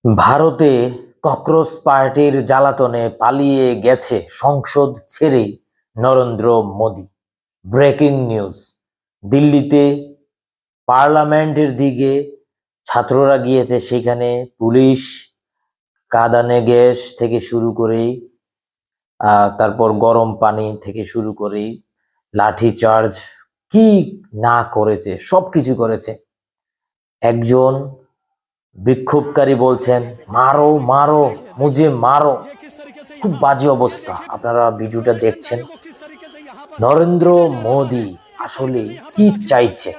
ভারতে ককরোচ পার্টির জ্বালাতনে পালিয়ে গেছে সংসদ ছেড়েই নরেন্দ্র মোদি। Breaking news. দিল্লিতে পার্লামেন্টের দিকে ছাত্ররা গিয়েছে, সেখানে পুলিশ কাঁদানে গ্যাস থেকে শুরু করে তারপর গরম পানি থেকে শুরু করে লাঠি চার্জ কি না করেছে, সবকিছু করেছে। একজন বিক্ষোভকারী বলছেন, মারো মারো মুঝে মারো। খুব বাজে অবস্থা। আপনারা ভিডিওটা দেখছেন। নরেন্দ্র মোদি আসলে কি চাইছে?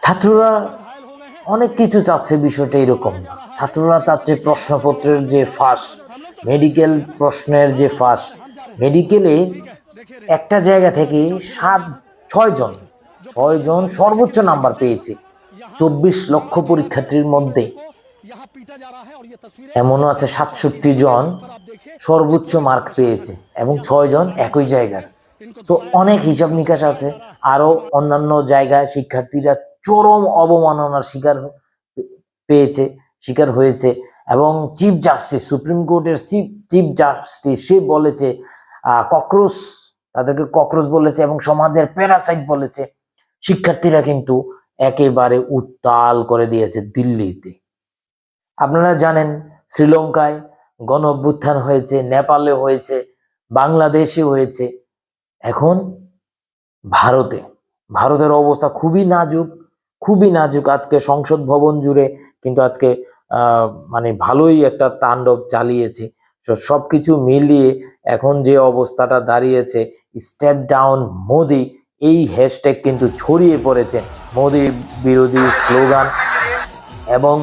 ছাত্ররা অনেক কিছু চাচ্ছে, বিষয়টা এরকম না। ছাত্ররা চাচ্ছে প্রশ্নপত্রের যে ফাঁস, মেডিকেল প্রশ্নের যে ফাঁস। মেডিকেলে একটা জায়গা থেকে 6 জন সর্বোচ্চ নাম্বার পেয়েছে 24 লক্ষ পরীক্ষার্থীর মধ্যে। এমনও আছে 67 জন সর্বোচ্চ মার্ক পেয়েছে এবং 6 জন একই জায়গার। তো অনেক হিসাব নিকাশ আছে। আরো অন্যান্য জায়গায় শিক্ষার্থীরা চরম অবমাননার শিকার হয়েছে এবং চিফ জাস্টিস, সুপ্রিম কোর্টের চিফ জাস্টিস, সে বলেছে ককরোচ, তাদেরকে ককরোচ বলেছে এবং সমাজের প্যারাসাইট বলেছে। শিক্ষার্থীরা কিন্তু একেবারে উত্তাল করে দিয়েছে দিল্লিতে। আপনারা জানেন শ্রীলঙ্কায় গণ অভ্যুত্থান হয়েছে, নেপালে হয়েছে, বাংলাদেশে হয়েছে, এখন ভারতের অবস্থা খুবই নাজুক। আজকে সংসদ ভবন জুড়ে কিন্তু আজকে মানে ভালোই একটা তাণ্ডব চালিয়েছে। সবকিছু মিলিয়ে এখন যে অবস্থাটা দাঁড়িয়েছে, স্টেপ ডাউন মোদি, এই হ্যাশট্যাগ কিন্তু ছড়িয়ে পড়েছে। মোদি বিরোধী স্লোগান এবং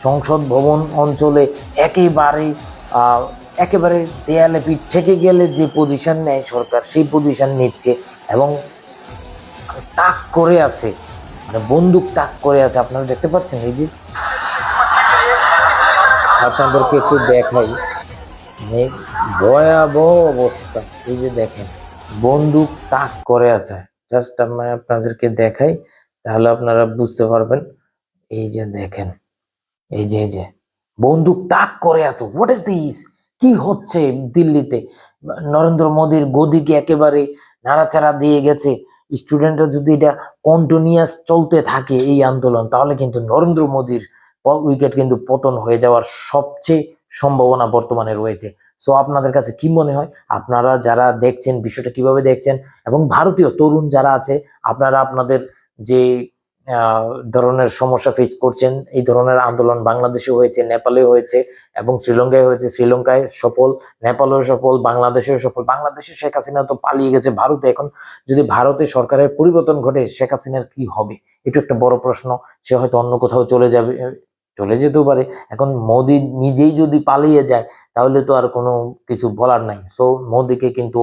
সংসদ ভবন অঞ্চলে একেবারে দেয়ালে পিঠ থেকে গেলে যে পজিশন নেয় সরকার, সেই পজিশন নিচ্ছে এবং তাক করে আছে, মানে বন্দুক তাক করে আছে। আপনারা দেখতে পাচ্ছেন, এই যে আপনাদেরকে একটু দেখাই, মানে ভয়াবহ অবস্থা। এই যে দেখেন, বন্দুক তাক করে আছে। জাস্ট আমি আপনাদেরকে দেখাই, তাহলে আপনারা বুঝতে পারবেন। এই যে দেখেন, এই যে বন্দুক তাক করে আছে। What is this? কি হচ্ছে দিল্লিতে? নরেন্দ্র মোদীর গদিকে একেবারে নাড়াচাড়া দিয়ে গেছে। স্টুডেন্টরা যদি এটা কন্টিনিউয়াস চলতে থাকে এই আন্দোলন, তাহলে কিন্তু নরেন্দ্র মোদীর উইকেট কিন্তু পতন হয়ে যাওয়ার সবচেয়ে সম্ভাবনা বর্তমানে রয়েছে। সো আপনাদের কাছে কি মনে হয়? আপনারা যারা দেখছেন, বিষয়টা কিভাবে দেখছেন? এবং ভারতীয় তরুণ যারা আছে, আপনারা আপনাদের যে ধরনের সমস্যা ফেস করছেন, এই ধরনের আন্দোলন বাংলাদেশে হয়েছে, নেপালে হয়েছে এবং শ্রীলঙ্কায় হয়েছে। শ্রীলঙ্কায় সফল, নেপালেও সফল, বাংলাদেশেও সফল। বাংলাদেশে শেখ হাসিনা তো পালিয়ে গেছে ভারতে। এখন যদি ভারতে সরকারের পরিবর্তন ঘটে, শেখ হাসিনার কি হবে? এটা একটা বড় প্রশ্ন। সে হয়তো অন্য কোথাও চলে যেতেও পারে। এখন মোদি নিজেই যদি পালিয়ে যায়, তাহলে তো আর কোনো কিছু বলার নাই। সো মোদিকে কিন্তু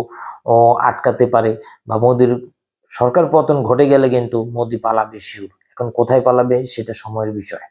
আটকাতে পারে, বা মোদির সরকার পতন ঘটে গেলে কিন্তু মোদি পালাবে শিওর। এখন কোথায় পালাবে সেটা সময়ের বিষয়।